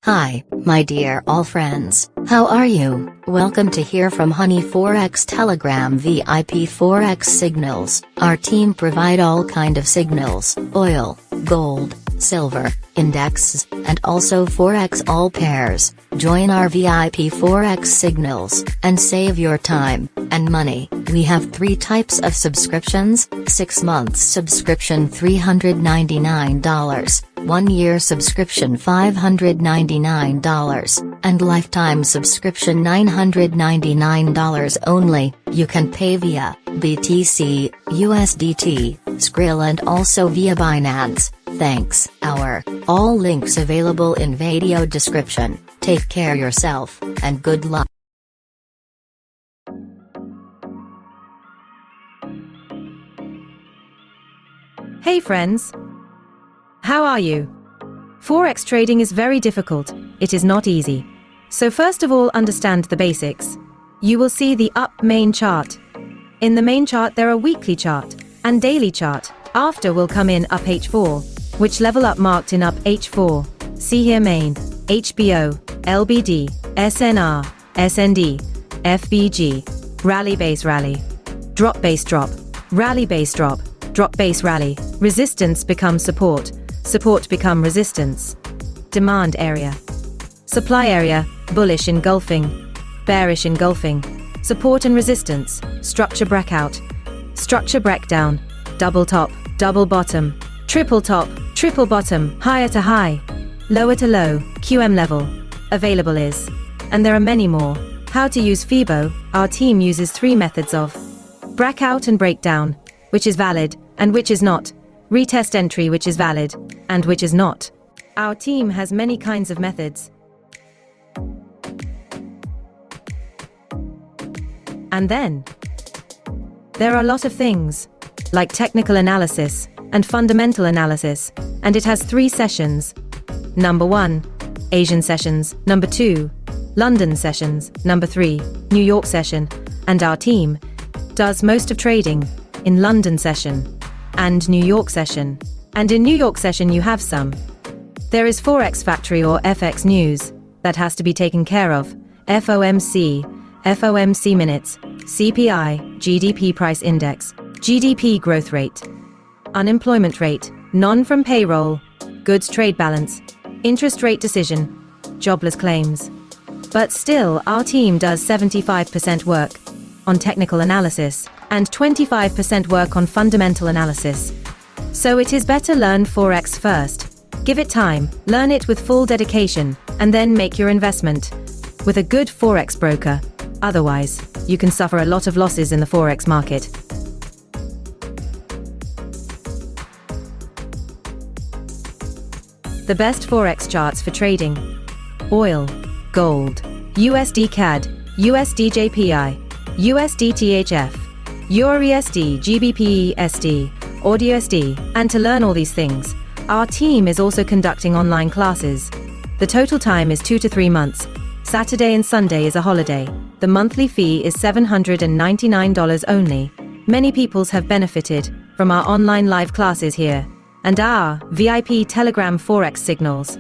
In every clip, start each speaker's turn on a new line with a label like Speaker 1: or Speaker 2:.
Speaker 1: Hi, my dear all friends, how are you? Welcome to Hear from Honey Forex Telegram VIP Forex Signals. Our team provide all kind of signals, oil, gold, silver, indexes, and also Forex all pairs. Join our VIP Forex Signals, and save your time and money. We have 3 types of subscriptions: 6 months subscription $399, 1 year subscription $599, and lifetime subscription $999 only. You can pay via BTC, USDT, Skrill and also via Binance. Thanks. All links available in video description. Take care yourself, and good luck.
Speaker 2: Hey friends! How are you? Forex trading is very difficult, it is not easy. So first of all, understand the basics. You will see the up main chart. In the main chart there are weekly chart and daily chart. After will come in up H4, which level up marked in up H4. See here main, HBO, LBD, SNR, SND, FBG, rally base rally, drop base drop, rally base drop, drop base rally, resistance become support, support become resistance, demand area, supply area, bullish engulfing, bearish engulfing, support and resistance, structure breakout, structure breakdown, double top, double bottom, triple top, triple bottom, higher to high, lower to low, QM level, available is. And there are many more. How to use FIBO. Our team uses 3 methods of breakout and breakdown, which is valid, and which is not, retest entry which is valid, and which is not. Our team has many kinds of methods. And then, there are a lot of things, like technical analysis, and fundamental analysis, and it has 3 sessions. Number 1, Asian sessions, number 2, London sessions, number 3, New York session, and our team does most of trading in London session and New York session. And in New York session you have some. There is Forex Factory or FX News, that has to be taken care of, FOMC, FOMC minutes, CPI, GDP price index, GDP growth rate, unemployment rate, non-from payroll, goods trade balance, interest rate decision, jobless claims. But still, our team does 75% work on technical analysis and 25% work on fundamental analysis. So it is better learn Forex first. Give it time, learn it with full dedication, and then make your investment with a good Forex broker. Otherwise, you can suffer a lot of losses in the Forex market. The best Forex charts for trading: oil, gold, USD CAD, USD JPI, USD THF, EURUSD, GBP/USD, AUDUSD. And to learn all these things, our team is also conducting online classes. The total time is 2 to 3 months. Saturday and Sunday is a holiday. The monthly fee is $799 only. Many peoples have benefited from our online live classes here. And our VIP Telegram Forex Signals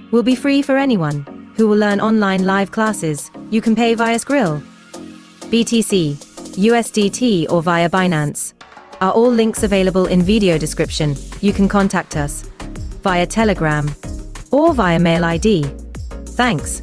Speaker 2: will be free for anyone who will learn online live classes. You can pay via Skrill, BTC, USDT or via Binance. Are all links available in video description. You can contact us via Telegram or via mail ID. Thanks.